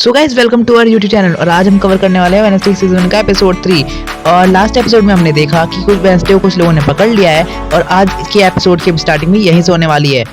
So guys welcome to our YouTube channel. और आज हम कवर करने वाले हैं वेडनेसडे सीजन का एपिसोड 3। और लास्ट एपिसोड में हमने देखा कि कुछ वेडनेसडे को कुछ लोगों ने पकड़ लिया है और आज के एपिसोड के स्टार्टिंग में यहीं से होने वाली है।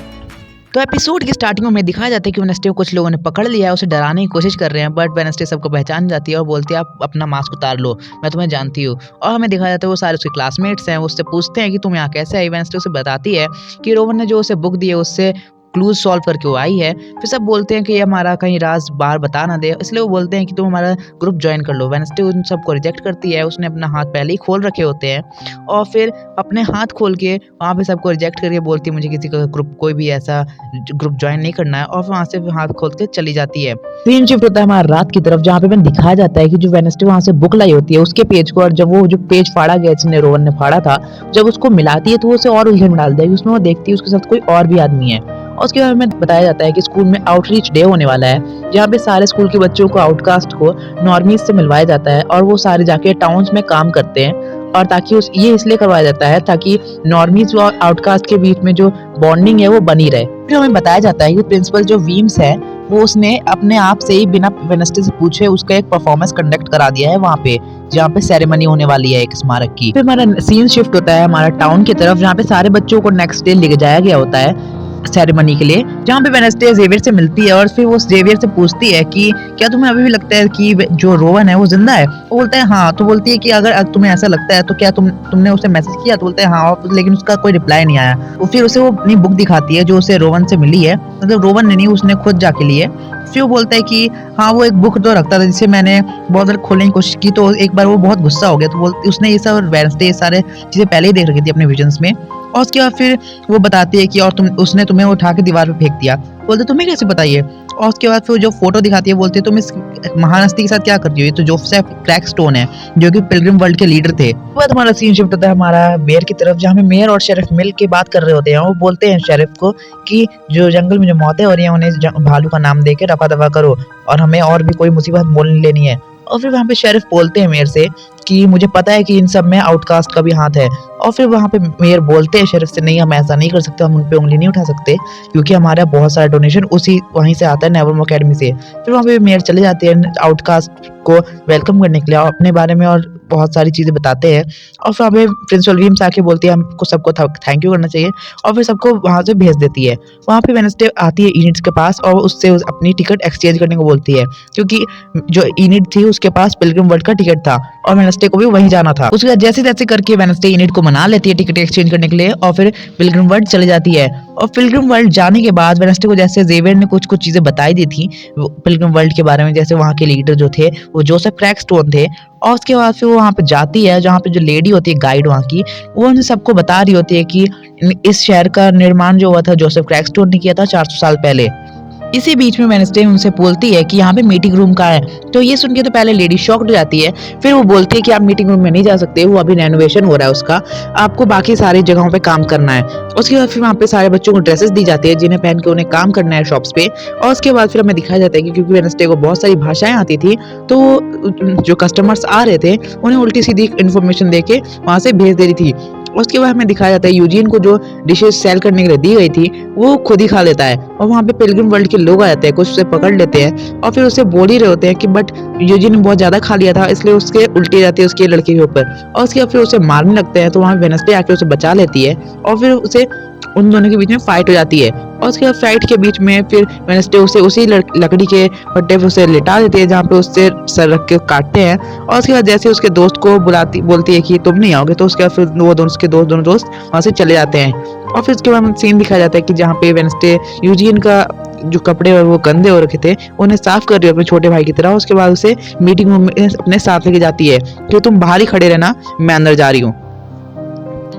तो एपिसोड की स्टार्टिंग में हमें दिखाया जाता है कि वेडनेसडे को कुछ लोगों ने पकड़ लिया है, उसे डराने की कोशिश कर रहे हैं, बट वेडनेसडे सबको पहचान जाती है और बोलती है आप अपना मास्क उतार लो, मैं तुम्हें जानती हूँ। और हमें दिखाया जाता है वो सारे उसके क्लासमेट्स हैं, उससे पूछते हैं कि तुम यहाँ कैसे आई। वेडनेसडे उसे बताती है कि रोवन ने जो उसे बुक दी है उससे क्लूज सॉल्व करके वो आई है। फिर सब बोलते हैं कि ये हमारा कहीं राज बाहर बता ना दे, इसलिए वो बोलते हैं कि तुम हमारा ग्रुप ज्वाइन कर लो। वेडनेसडे उन सबको रिजेक्ट करती है, उसने अपना हाथ पहले ही खोल रखे होते हैं और फिर अपने हाथ खोल के वहाँ पे सबको रिजेक्ट करके बोलती है मुझे किसी का ग्रुप कोई भी ऐसा ग्रुप ज्वाइन नहीं करना है, और फिर वहाँ से हाथ खोल के चली जाती है। सीन शिफ्ट होता है हमारा रात की तरफ, जहाँ पे हमें दिखाया जाता है कि जो वेडनेसडे वहाँ से बुक लाई होती है उसके पेज को, और जब वो जो पेज फाड़ा गया जिसने रोवन ने फाड़ा था, जब उसको मिलाती है तो वो उसे और उलझन में डाल देगी। उसमें वो देखती है उसके साथ कोई और भी आदमी है। और उसके बाद हमें बताया जाता है कि स्कूल में आउटरीच डे होने वाला है, जहाँ पे सारे स्कूल के बच्चों को आउटकास्ट को नॉर्मीज से मिलवाया जाता है और वो सारे जाके टाउन्स में काम करते हैं। और ताकि ये इसलिए करवाया जाता है ताकि नॉर्मीज और आउटकास्ट के बीच में जो बॉन्डिंग है वो बनी रहे। फिर हमें बताया जाता है कि प्रिंसिपल जो वीम्स है वो उसने अपने आप से ही बिना वेडनेसडे से पूछे उसका एक परफॉर्मेंस कंडक्ट करा दिया है वहाँ पे, जहाँ पे सेरेमनी होने वाली है एक स्मारक की। फिर हमारा सीन शिफ्ट होता है हमारा टाउन की तरफ, जहाँ पे सारे बच्चों को नेक्स्ट डे ले जाया गया होता है सेरेमनी के लिए, जहाँ पे वेडनेसडे जेवियर से मिलती है और फिर वो जेवियर से पूछती है कि क्या तुम्हें अभी भी लगता है कि जो रोवन है वो जिंदा है। वो बोलता है हाँ। तो बोलती है कि अगर तुम्हें ऐसा लगता है तो क्या तुमने उसे मैसेज किया। तो बोलता है हाँ, लेकिन उसका कोई रिप्लाई नहीं आया। वो फिर उसे वो अपनी बुक दिखाती है जो उसे रोवन से मिली है, मतलब रोवन ने नहीं, उसने खुद जाके ली है। फिर वो बोलता है कि हाँ वो एक बुक तो रखता था जिसे मैंने बहुत बार खोलने की कोशिश की, तो एक बार वो बहुत गुस्सा हो गया, तो बोलती उसने ये सब वेडनेसडे ये सारे चीजें पहले ही देख रखी थी अपने विजन्स में। और उसके बाद फिर वो बताती है कि और उसने तुम्हें उठा के दीवार पे फेंक दिया। बोलते तुम्हें कैसे पता ये। और उसके बाद फिर जो फोटो दिखाती है बोलते तुम इस महान हस्ती के साथ क्या करती हो, ये तो जोसेफ क्रैकस्टोन है जो कि पिलग्रिम वर्ल्ड के लीडर थे। उसके बाद हमारा सीन शिफ्ट होता है हमारा मेयर की तरफ, जहाँ में मेयर और शेरिफ मिल के बात कर रहे होते हैं। वो बोलते हैं शेरिफ को कि जो जंगल में जो मौतें हो रही हैं उन्हें भालू का नाम देके रफा दफा करो और हमें और भी कोई मुसीबत मोल लेनी है। और फिर वहाँ पे शेरिफ बोलते हैं मेयर से कि मुझे पता है कि इन सब में आउटकास्ट का भी हाथ है। और फिर वहाँ पे मेयर बोलते हैं शेरिफ से नहीं हम ऐसा नहीं कर सकते, हम उन पे उंगली नहीं उठा सकते क्योंकि हमारा बहुत सारा डोनेशन उसी वहीं से आता है नेवरमोर एकेडमी से। फिर वहाँ पे मेयर चले जाते हैं आउटकास्ट को वेलकम करने के लिए और अपने बारे में और बहुत सारी चीज़ें बताते हैं। और फिर हमें प्रिंसिपल वीम्स आके बोलती है हमको सबको थैंक यू करना चाहिए, और फिर सबको वहाँ से भेज देती है। वहाँ पे वेडनेसडे आती है इनिट्स के पास और उससे अपनी टिकट एक्सचेंज करने को बोलती है, क्योंकि जो इनिट थी उसके पास पिलग्रिम वर्ल्ड का टिकट था और वेडनेसडे को भी वहीं जाना था। उसके बाद जैसे तैसे करके वेडनेसडे इनिट को मना लेती है टिकट एक्सचेंज करने के लिए और फिर पिलग्रिम वर्ल्ड चले जाती है। और पिलग्रिम वर्ल्ड जाने के बाद वेडनेसडे को जैसे जेवियर ने कुछ चीजें बताई दी थी पिलग्रिम वर्ल्ड के बारे में, जैसे वहाँ के लीडर जो थे वो जोसेफ क्रैकस्टोन थे। और उसके बाद फिर वो वहाँ पे जाती है जहाँ पे जो लेडी होती है गाइड वहाँ की, वो उन सबको बता रही होती है कि इस शहर का निर्माण जो हुआ था जोसेफ क्रैकस्टोन ने किया था 400 साल पहले। इसी बीच में वेडनेसडे उनसे बोलती है कि यहाँ पे मीटिंग रूम का है। तो ये सुन के तो पहले लेडी शॉक्ड हो जाती है, फिर वो बोलती है कि आप मीटिंग रूम में नहीं जा सकते, वो अभी रेनोवेशन हो रहा है उसका, आपको बाकी सारी जगहों पे काम करना है। उसके बाद फिर वहाँ पे सारे बच्चों को ड्रेसेस दी जाती है जिन्हें पहन के उन्हें काम करना है शॉप्स पे। और उसके बाद फिर हमें दिखाया जाता है कि क्योंकि वेडनेसडे को बहुत सारी भाषाएं आती थी तो जो कस्टमर्स आ रहे थे उन्हें उल्टी सीधी इन्फॉर्मेशन देके वहाँ से भेज दे रही थी। उसके बाद हमें दिखाया जाता है यूजीन को जो डिशेस सेल करने के लिए दी गई थी वो खुद ही खा लेता है, और वहाँ पे पिलग्रिम वर्ल्ड के लोग आ जाते हैं, कुछ उसे पकड़ लेते हैं और फिर उसे बोल ही रहे होते हैं कि बट यूजीन ने बहुत ज्यादा खा लिया था इसलिए उसके उल्टी जाती है उसके लड़के के ऊपर। और उसके बाद फिर उसे मारने लगते हैं, तो वहाँ वेडनेसडे आके उसे बचा लेती है और फिर उसे उन दोनों के बीच में फाइट हो जाती है। और उसके बाद फाइट के बीच में फिर वेडनेसडे उसे उसी लकड़ी के पट्टे पे उसे लिटा देती है जहाँ पे उससे सर रख के काटते हैं। और उसके बाद जैसे उसके दोस्त को बोलती है कि तुम नहीं आओगे, तो उसके बाद फिर वो दोनों दोस्त वहाँ से चले जाते हैं। और फिर उसके बाद सीन दिखाया जाता है कि जहाँ पे वेडनेसडे यूजीन का जो कपड़े और वो गंदे हो रखे थे उन्हें साफ कर रही है अपने छोटे भाई की तरह। उसके बाद उसे मीटिंग रूम में अपने साथ लेके जाती है कि तुम बाहर ही खड़े रहना, मैं अंदर जा रही हूँ।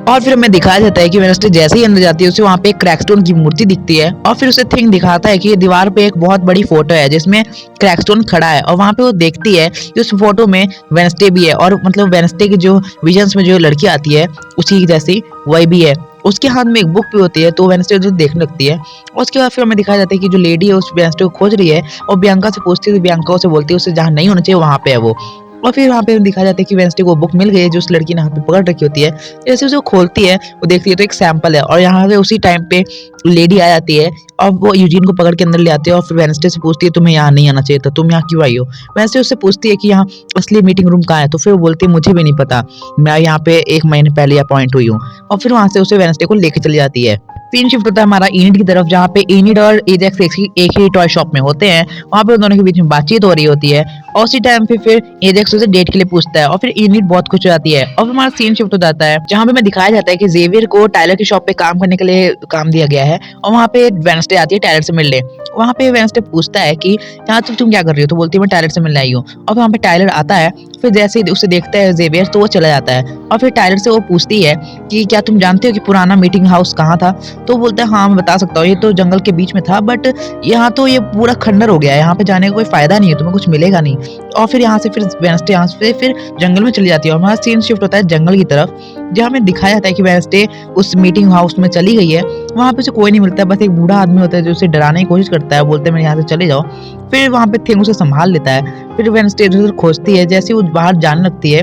और फिर हमें दिखाया जाता है कि वेडनेसडे जैसे ही अंदर जाती है उसे वहाँ पे एक क्रैकस्टोन की मूर्ति दिखती है और फिर उसे थिंग दिखाता है कि दीवार पे एक बहुत बड़ी फोटो है जिसमें क्रैकस्टोन खड़ा है। और वहाँ पे वो देखती है कि उस फोटो में वेडनेसडे भी है, और मतलब वेडनेसडे की जो विजन्स में जो लड़की आती है उसी जैसी वही भी है। उसके हाथ में एक बुक भी होती है, तो वेडनेसडे जो देखने लगती है। उसके बाद फिर हमें दिखाया जाता है कि जो लेडी है उस वेडनेसडे को खोज रही है और बियांका से पूछती है, तो बियांका उसे बोलती है उसे जहाँ नहीं होना चाहिए वहाँ पे है वो। और फिर वहाँ पे दिखाया जाता है कि वेंसडे को बुक मिल गई है जो उस लड़की ने हाथ में पकड़ रखी होती है। जैसे उसे वो खोलती है, वो देखती है तो एक सैंपल है, और यहाँ पे उसी टाइम पे लेडी आ जाती है और वो यूजीन को पकड़ के अंदर ले आती है और फिर वेंसडे से पूछती है तुम्हें यहाँ नहीं आना चाहिए था, तुम यहाँ क्यों आई हो। वेंसडे उससे पूछती है कि यहाँ असली मीटिंग रूम कहाँ है, तो फिर वो बोलती है मुझे भी नहीं पता, मैं यहाँ पे 1 महीने पहले अपॉइंट हुई हूँ। और फिर वहाँ से उसे वेंसडे को लेके चली जाती है। सीन शिफ्ट होता है हमारा एनिड की तरफ, जहाँ पे एनिड और एजेक्स एक ही टॉय शॉप में होते हैं। वहाँ पे उन दोनों के बीच में बातचीत हो रही होती है और उसी टाइम पे फिर एजेक्स उसे डेट के लिए पूछता है और फिर एनिड बहुत खुश हो जाती है। और फिर हमारा सीन शिफ्ट हो जाता है जहाँ पे हमें दिखाया जाता है कि जेवियर को टायलर की शॉप पे काम करने के लिए काम दिया गया है और वहाँ पे वेडनेसडे आती है टायलर से मिलने। वहाँ पे वेडनेसडे पूछता है कि यहाँ तुम क्या कर रही हो, तो बोलती है मैं टायलर से मिलने आई हूँ। और वहाँ पे टायलर आता है, फिर जैसे ही उसे देखता है जेवियर तो वो चला जाता है। और फिर टायलर से वो पूछती है कि क्या तुम जानते हो कि पुराना मीटिंग हाउस कहाँ था, तो बोलता है हाँ मैं बता सकता हूँ, ये तो जंगल के बीच में था, बट यहाँ तो ये पूरा खंडर हो गया है, यहाँ पे जाने का कोई फायदा नहीं है, तुम्हें कुछ मिलेगा नहीं। और फिर यहाँ से फिर वेडनेसडे यहाँ से फिर जंगल में चली जाती है और हमारा सीन शिफ्ट होता है जंगल की तरफ, जहाँ हमें दिखाया जाता है कि वेडनेसडे उस मीटिंग हाउस में चली गई है। वहाँ पे उसे कोई नहीं मिलता है, बस एक बूढ़ा आदमी होता है जो उसे डराने की कोशिश करता है, बोलते हैं मैं यहाँ से चले जाओ। फिर वहाँ पे थिंग उसे संभाल लेता है। फिर वेडनेसडे इधर उधर खोजती है, जैसे वो बाहर जाने लगती है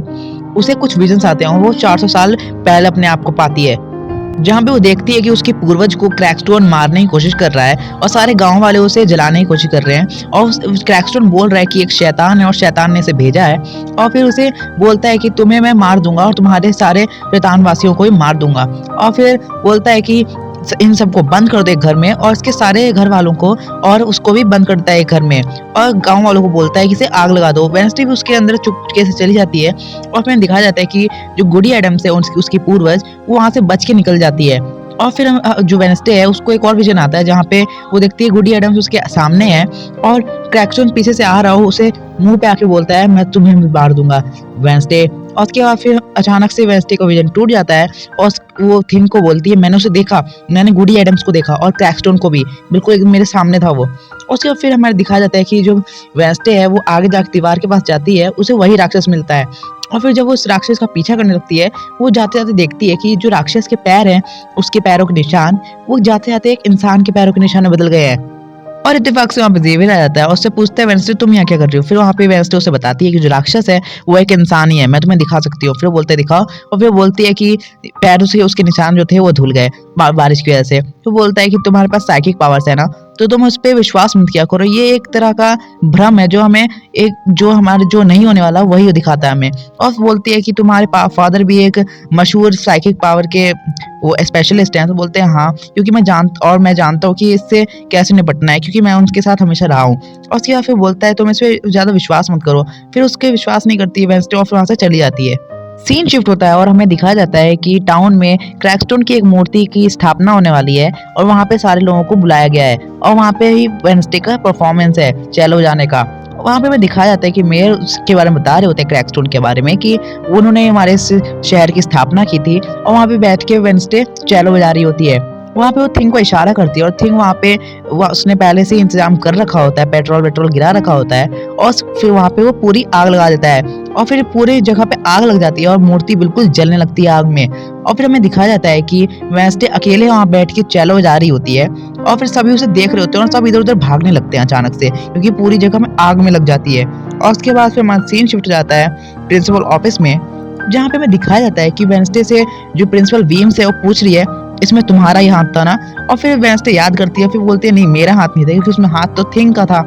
उसे कुछ विजन्स आते हैं और वो 400 साल पहले अपने आप को पाती है, जहाँ पे वो देखती है कि उसके पूर्वज को क्रैकस्टोन मारने की कोशिश कर रहा है और सारे गांव वाले उसे जलाने की कोशिश कर रहे हैं। और क्रैकस्टोन बोल रहा है कि एक शैतान है और शैतान ने इसे भेजा है, और फिर उसे बोलता है कि तुम्हें मैं मार दूंगा और तुम्हारे सारे शैतान वासियों को भी मार दूंगा। और फिर बोलता है कि इन सबको बंद कर दो एक घर में, और इसके सारे घर वालों को और उसको भी बंद कर देता है एक घर में, और गांव वालों को बोलता है कि इसे आग लगा दो। वेडनेसडे भी उसके अंदर चुपके से चली जाती है और फिर दिखाया जाता है कि जो गुडी एडम्स है उसकी पूर्वज वो वहां से बच के निकल जाती है। और फिर जो वेडनेसडे है उसको एक और विजन आता है जहाँ पे वो देखती है गुडी एडम्स उसके सामने है और क्रैकस्टोन पीछे से आ रहा हो उसे मुंह पे आके बोलता है मैं तुम्हें भी मार दूंगा वेडनेसडे। और उसके बाद फिर अचानक से वेडनेसडे का विजन टूट जाता है और वो थिंग को बोलती है मैंने उसे देखा, मैंने गुडी एडम्स को देखा और क्रैकस्टोन को भी, बिल्कुल एकदम मेरे सामने था वो। और उसके बाद फिर हमें दिखाया जाता है कि जो वेडनेसडे है वो आगे जाकर दीवार के पास जाती है, उसे वही राक्षस मिलता है। और फिर जब वो उस राक्षस का पीछा करने लगती है वो जाते जाते देखती है कि जो राक्षस के पैर हैं उसके पैरों के निशान वो जाते जाते एक इंसान के पैरों के निशान में बदल गए हैं। और इत्तेफाक से वहाँ पे जेवियर आ जाता है और उससे पूछता है वेडनेसडे तुम यहाँ क्या कर रही हो। फिर वहाँ पे वेडनेसडे उसे बताती है कि जो राक्षस है वो एक इंसान ही है, मैं तुम्हें दिखा सकती हूँ। फिर वो बोलते दिखाओ, और फिर बोलती है कि पैरों से उसके निशान जो थे वो धुल गए बारिश की वजह से। तो बोलता है कि तुम्हारे पास साइकिक पावर्स है ना, तो तुम उस पर विश्वास मत किया करो, ये एक तरह का भ्रम है जो हमें एक जो हमारे जो नहीं होने वाला वही दिखाता है हमें। और बोलती है कि तुम्हारे फादर भी एक मशहूर साइकिक पावर के वो स्पेशलिस्ट हैं, तो बोलते हैं हाँ, क्योंकि मैं जानता हूँ कि इससे कैसे निपटना है, क्योंकि मैं उनके साथ हमेशा रहा हूँ। और उसके बाद फिर बोलता है तुम इस पर ज्यादा विश्वास मत करो। फिर उसके विश्वास नहीं करती है वेडनेसडे और फिर वहां से चली जाती है। सीन शिफ्ट होता है और हमें दिखाया जाता है कि टाउन में क्रैकस्टोन की एक मूर्ति की स्थापना होने वाली है और वहाँ पे सारे लोगों को बुलाया गया है और वहाँ पे ही वेडनेसडे का परफॉर्मेंस है चेलो जाने का। वहाँ पे हमें दिखाया जाता है कि मेयर उसके बारे में बता रहे होते हैं क्रैकस्टोन के बारे में कि उन्होंने हमारे इस शहर की स्थापना की थी, और वहाँ पे बैठ के वेडनेसडे चेलो बजा रही होती है। वहाँ पे वो थिंग को इशारा करती है और थिंग वहाँ पे उसने पहले से इंतजाम कर रखा होता है, पेट्रोल गिरा रखा होता है, और फिर वहाँ पे वो पूरी आग लगा देता है और फिर पूरी जगह पे आग लग जाती है और मूर्ति बिल्कुल जलने लगती है आग में। और फिर हमें दिखाया जाता है कि वेडनेसडे अकेले वहाँ बैठ के चेलो बजा रही होती है और फिर सभी उसे देख रहे होते हैं और सब इधर उधर भागने लगते हैं अचानक से, क्योंकि पूरी जगह में आग में लग जाती है। और उसके बाद फिर हमारा सीन शिफ्ट हो जाता है प्रिंसिपल ऑफिस में, जहाँ पे हमें दिखाया जाता है कि वेडनेसडे से जो प्रिंसिपल वीम्स है वो पूछ रही है इसमें तुम्हारा ही हाथ था ना, और फिर वेडनेसडे याद करती है, फिर बोलती है नहीं मेरा हाथ नहीं था, क्योंकि उसमें हाथ तो थिंग का था।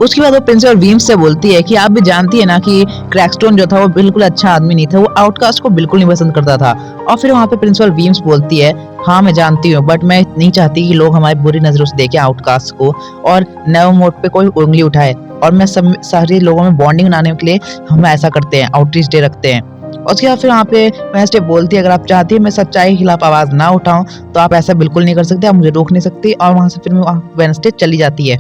उसके बाद वो प्रिंसिपल वीम्स से बोलती है कि आप भी जानती है ना कि क्रैकस्टोन जो था वो बिल्कुल अच्छा आदमी नहीं था, वो आउटकास्ट को बिल्कुल नहीं पसंद करता था। और फिर वहाँ पे प्रिंसिपल वीम्स बोलती है हाँ मैं जानती हूँ, बट मैं नहीं चाहती कि लोग हमारी बुरी नजरों से देखें आउटकास्ट को और नए मोड पे कोई उंगली उठाए, और मैं सब सारे लोगों में बॉन्डिंग बनाने के लिए हम ऐसा करते हैं, आउटरीच डे रखते हैं। उसके बाद फिर वहाँ पे वेडनेसडे बोलती है अगर आप चाहती है मैं सच्चाई के खिलाफ आवाज ना उठाऊं तो आप ऐसा बिल्कुल नहीं कर सकते, आप मुझे रोक नहीं सकती। और वहाँ से फिर वेडनेसडे चली जाती है।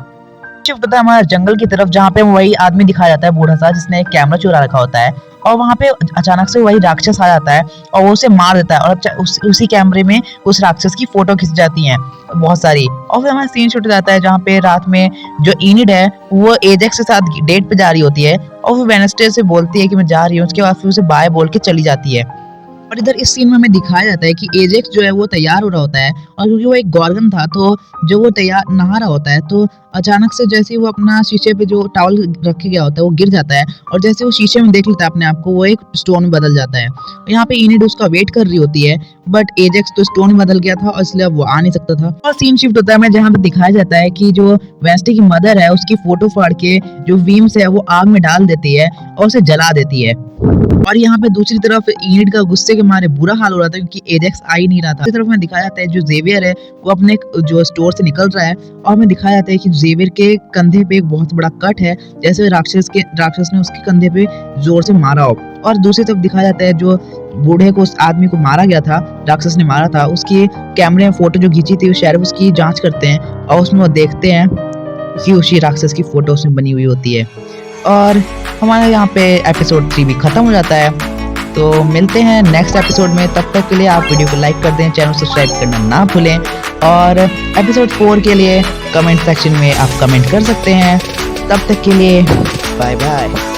शिफ्ट होता है हमारे जंगल की तरफ, जहाँ पे वही आदमी दिखाया जाता है बूढ़ा सा जिसने एक कैमरा चुरा रखा होता है, और वहाँ पे अचानक से वही राक्षस आ जाता है और वो उसे मार देता है, और उसी कैमरे में उस राक्षस की फोटो खिंच जाती हैं बहुत सारी। और फिर हमारा सीन शूट जाता है जहाँ पे रात में जो एनिड है वो एजेक्स के साथ डेट पे जा रही होती है और वो वेडनेसडे से बोलती है कि मैं जा रही हूँ, उसके बाद फिर उसे बाय बोल के चली जाती है। और इधर इस सीन में हमें दिखाया जाता है कि एजेक्स जो है वो तैयार हो रहा होता है, और क्योंकि वो एक गॉर्गन था तो जो वो तैयार नहा रहा होता है तो अचानक से जैसे ही वो अपना शीशे पे जो टॉवल रखे गया होता है वो गिर जाता है, और जैसे वो शीशे में देख लेता है अपने आप को वो एक स्टोन में बदल जाता है। यहाँ पे इनिड उसका वेट कर रही होती है, बट एजेक्स तो स्टोन में बदल गया था और इसलिए अब वो आ नहीं सकता था। और सीन शिफ्ट होता है हमें जहाँ पे दिखाया जाता है कि जो वेंसडे की मदर है उसकी फोटो फाड़ के जो वीम्स है वो आग में डाल देती है और उसे जला देती है। और यहाँ पे दूसरी तरफ इनिड का गुस्से के मारे बुरा हाल हो रहा था क्योंकि एजेक्स आ ही नहीं रहा था। दूसरी तरफ में दिखाया जाता है जो जेवियर है वो अपने जो स्टोर से निकल रहा है, और हमें दिखाया जाता है कि जेवियर के कंधे पे एक बहुत बड़ा कट है, जैसे राक्षस ने उसके कंधे पे जोर से मारा हो। और दूसरी तरफ दिखाया जाता है जो बूढ़े को, उस आदमी को मारा गया था, राक्षस ने मारा था, उसकी कैमरे में फोटो जो खींची थी शेरिफ उसकी जांच करते हैं और उसमें वो देखते हैं कि उसी राक्षस की फोटो उसमें बनी हुई होती है। और हमारे यहाँ पे एपिसोड 3 भी खत्म हो जाता है। तो मिलते हैं नेक्स्ट एपिसोड में, तब तक के लिए आप वीडियो को लाइक कर दें, चैनल सब्सक्राइब करना ना भूलें, और एपिसोड 4 के लिए कमेंट सेक्शन में आप कमेंट कर सकते हैं। तब तक के लिए बाय बाय।